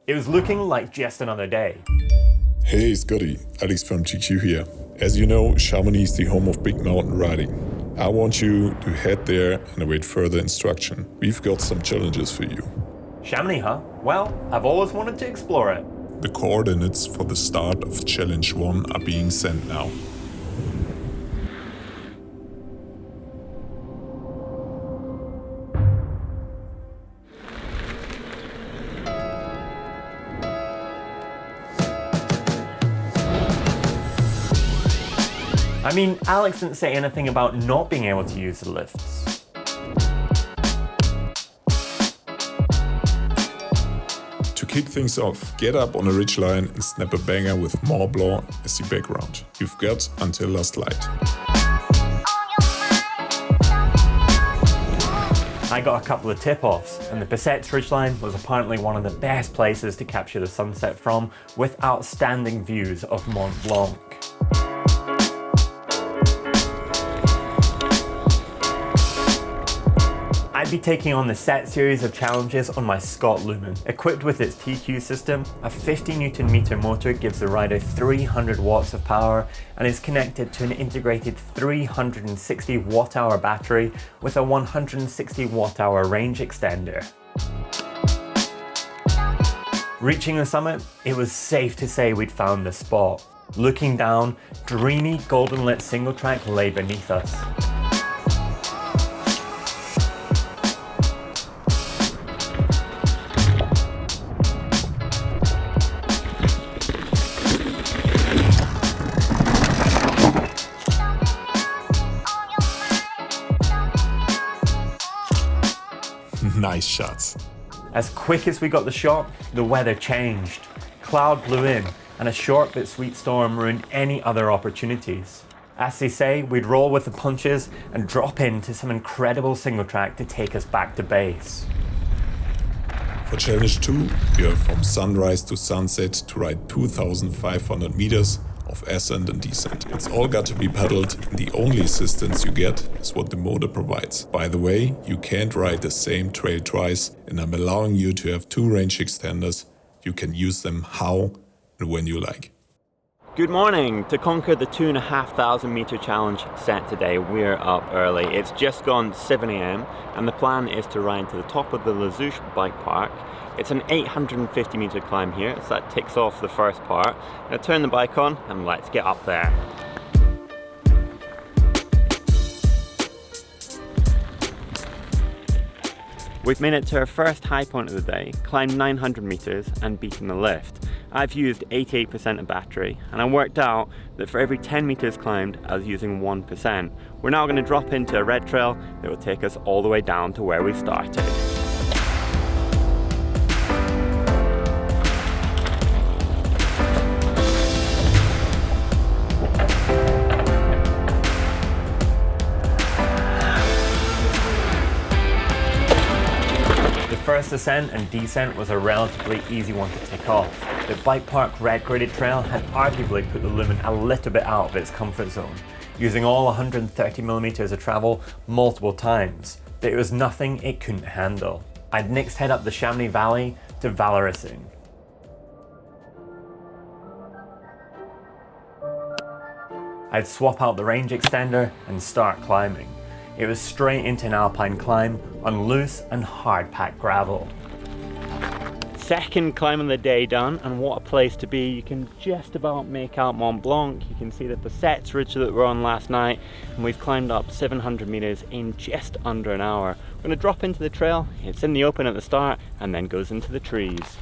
It was looking like just another day. Hey Scotty, Alex from GQ here. As you know, Chamonix is the home of big mountain riding. I want you to head there and await further instruction. We've got some challenges for you. Chamonix, huh? Well, I've always wanted to explore it. The coordinates for the start of Challenge 1 are being sent now. I mean, Alex didn't say anything about not being able to use the lifts. To kick things off, get up on a ridgeline and snap a banger with Mont Blanc as the background. You've got until last light. I got a couple of tip-offs, and the Pisset's ridgeline was apparently one of the best places to capture the sunset from, with outstanding views of Mont Blanc. I'd be taking on the set series of challenges on my Scott Lumen. Equipped with its TQ system, a 50 Nm motor gives the rider 300 watts of power and is connected to an integrated 360 Wh battery with a 160 Wh range extender. Reaching the summit, it was safe to say we'd found the spot. Looking down, dreamy golden lit single track lay beneath us. Nice shots. As quick as we got the shot, the weather changed. Cloud blew in, and a short but sweet storm ruined any other opportunities. As they say, we'd roll with the punches and drop into some incredible single track to take us back to base. For Challenge 2, you have from sunrise to sunset to ride 2,500 meters of ascent and descent. It's all got to be pedaled, and the only assistance you get is what the motor provides. By the way, you can't ride the same trail twice, and I'm allowing you to have 2 range extenders. You can use them how and when you like. Good morning! To conquer the 2,500 meter challenge set today, we're up early. It's just gone 7 AM and the plan is to ride to the top of the Refuge bike park. It's an 850 meter climb here, so that ticks off the first part. I'm going to turn the bike on and let's get up there. We've made it to our first high point of the day, climbed 900 meters and beaten the lift. I've used 88% of battery, and I worked out that for every 10 meters climbed, I was using 1%. We're now going to drop into a red trail that will take us all the way down to where we started. The first ascent and descent was a relatively easy one to tick off. The bike park red graded trail had arguably put the Lumen a little bit out of its comfort zone, using all 130mm of travel multiple times, but it was nothing it couldn't handle. I'd next head up the Chamonix Valley to Valorising. I'd swap out the range extender and start climbing. It was straight into an alpine climb on loose and hard-packed gravel. Second climb of the day done, and what a place to be. You can just about make out Mont Blanc. You can see the Pisset's ridge that we were on last night, and we've climbed up 700 meters in just under an hour. We're going to drop into the trail. It's in the open at the start and then goes into the trees.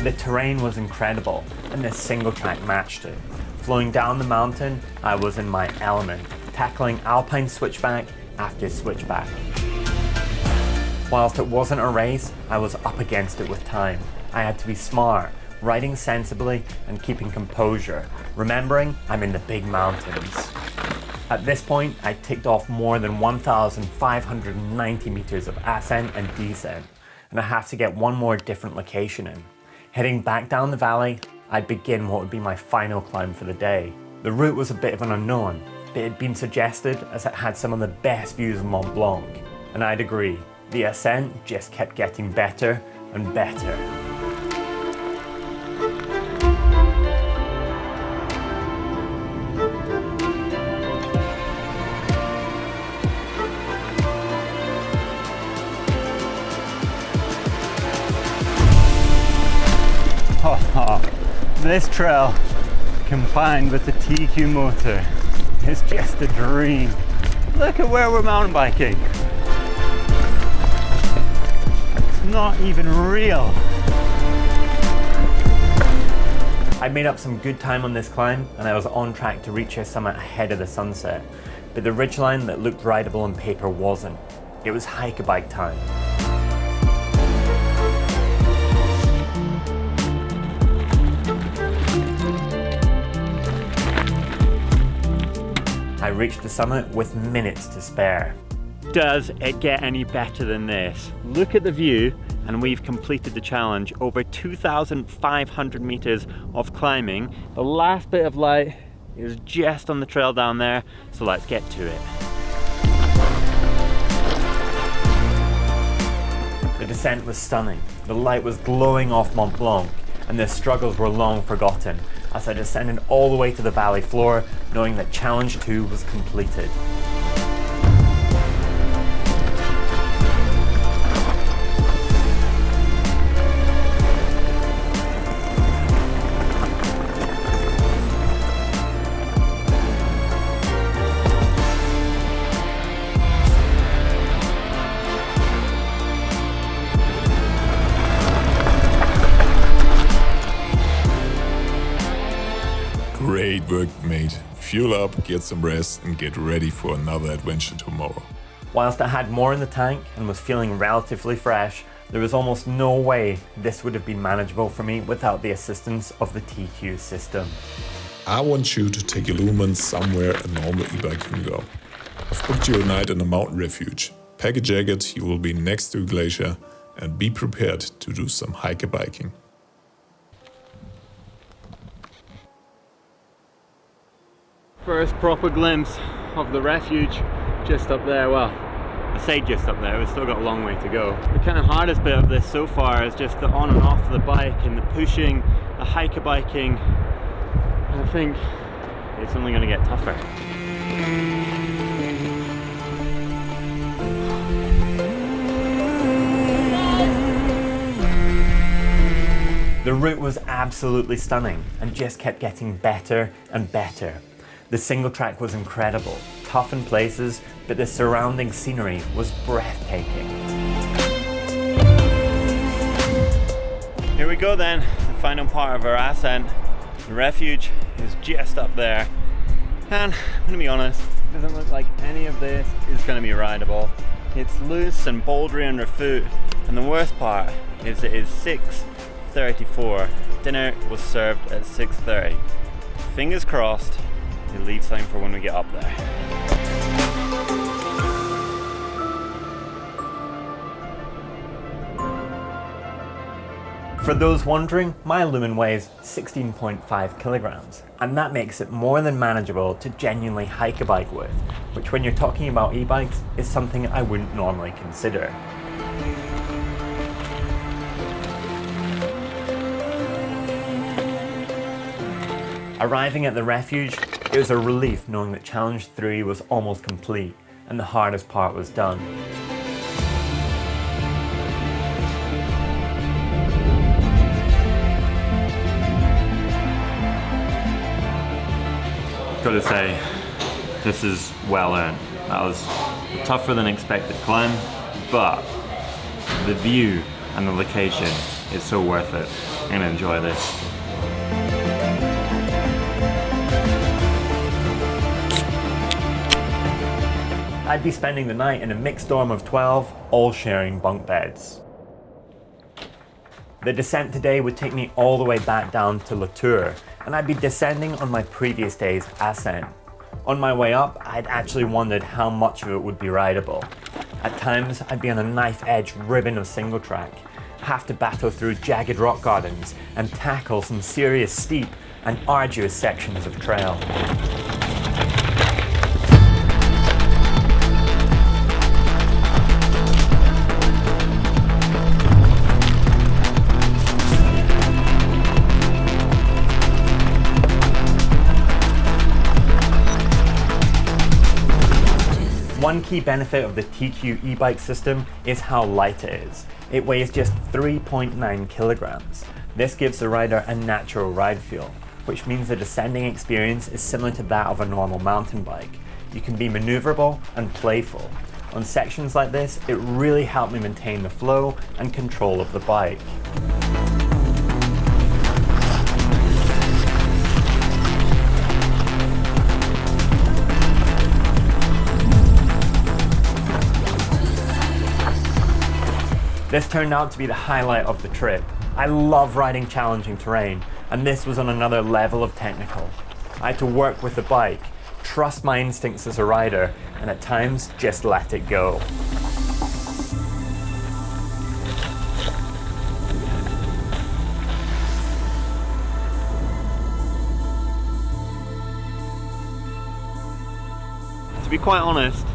The terrain was incredible, and this single track matched it. Flowing down the mountain, I was in my element, tackling alpine switchback after switchback. Whilst it wasn't a race, I was up against it with time. I had to be smart, riding sensibly and keeping composure, remembering I'm in the big mountains. At this point, I ticked off more than 1,590 meters of ascent and descent, and I have to get one more different location in. Heading back down the valley, I'd begin what would be my final climb for the day. The route was a bit of an unknown, but it had been suggested as it had some of the best views of Mont Blanc, and I'd agree. The ascent just kept getting better and better. This trail combined with the TQ motor is just a dream. Look at where we're mountain biking. It's not even real. I made up some good time on this climb and I was on track to reach our summit ahead of the sunset, but the ridgeline that looked rideable on paper wasn't. It was hike-a-bike time. I reached the summit with minutes to spare. Does it get any better than this? Look at the view, and we've completed the challenge. Over 2,500 meters of climbing. The last bit of light is just on the trail down there, so let's get to it. The descent was stunning. The light was glowing off Mont Blanc, and the struggles were long forgotten as I descended all the way to the valley floor, knowing that Challenge 2 was completed. Great work, mate. Fuel up, get some rest, and get ready for another adventure tomorrow. Whilst I had more in the tank and was feeling relatively fresh, there was almost no way this would have been manageable for me without the assistance of the TQ system. I want you to take Illumin somewhere a normal e-bike can go. I've booked you a night in a mountain refuge. Pack a jacket, you will be next to a glacier, and be prepared to do some hike-a-biking. First proper glimpse of the refuge just up there. Well, I say just up there, we've still got a long way to go. The kind of hardest bit of this so far is just the on and off the bike and the pushing, the hike-a-biking. And I think it's only going to get tougher. The route was absolutely stunning and just kept getting better and better. The single track was incredible, tough in places, but the surrounding scenery was breathtaking. Here we go then, the final part of our ascent. The refuge is just up there. And I'm gonna be honest, it doesn't look like any of this is gonna be rideable. It's loose and bouldery underfoot, and the worst part is it is 6:34. Dinner was served at 6:30. Fingers crossed, it leaves time for when we get up there. For those wondering, my Lumen weighs 16.5 kilograms, and that makes it more than manageable to genuinely hike a bike with, which when you're talking about e-bikes is something I wouldn't normally consider. Arriving at the refuge, it was a relief knowing that Challenge 3 was almost complete and the hardest part was done. Gotta say, this is well earned. That was a tougher than expected climb, but the view and the location is so worth it. I'm gonna enjoy this. I'd be spending the night in a mixed dorm of 12, all sharing bunk beds. The descent today would take me all the way back down to La Tour, and I'd be descending on my previous day's ascent. On my way up, I'd actually wondered how much of it would be rideable. At times, I'd be on a knife-edge ribbon of single track, have to battle through jagged rock gardens, and tackle some serious steep and arduous sections of trail. One key benefit of the TQ e-bike system is how light it is. It weighs just 3.9 kilograms. This gives the rider a natural ride feel, which means the descending experience is similar to that of a normal mountain bike. You can be maneuverable and playful. On sections like this, it really helped me maintain the flow and control of the bike. This turned out to be the highlight of the trip. I love riding challenging terrain, and this was on another level of technical. I had to work with the bike, trust my instincts as a rider, and at times just let it go. To be quite honest,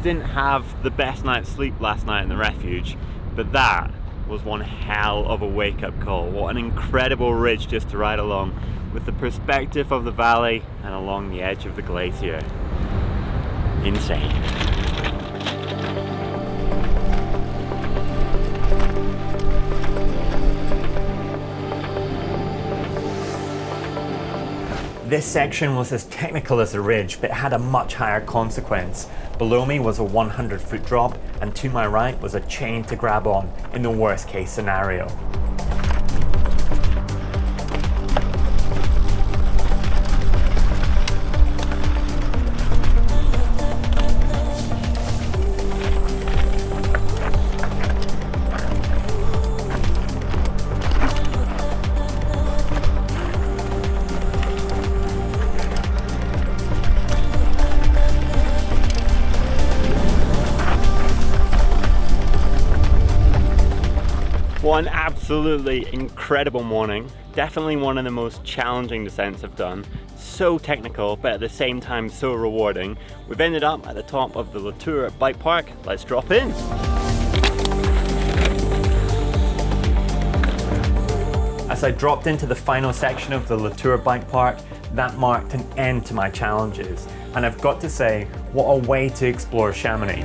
didn't have the best night's sleep last night in the refuge, but that was one hell of a wake-up call. What an incredible ridge just to ride along, with the perspective of the valley and along the edge of the glacier. Insane. This section was as technical as the ridge, but it had a much higher consequence. Below me was a 100-foot drop, and to my right was a chain to grab on in the worst case scenario. One absolutely incredible morning. Definitely one of the most challenging descents I've done. So technical, but at the same time so rewarding. We've ended up at the top of the Latour bike park. Let's drop in. As I dropped into the final section of the Latour bike park, that marked an end to my challenges. And I've got to say, what a way to explore Chamonix.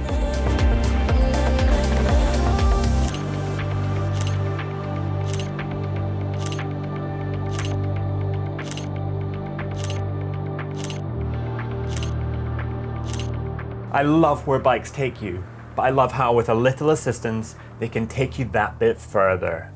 I love where bikes take you, but I love how with a little assistance, they can take you that bit further.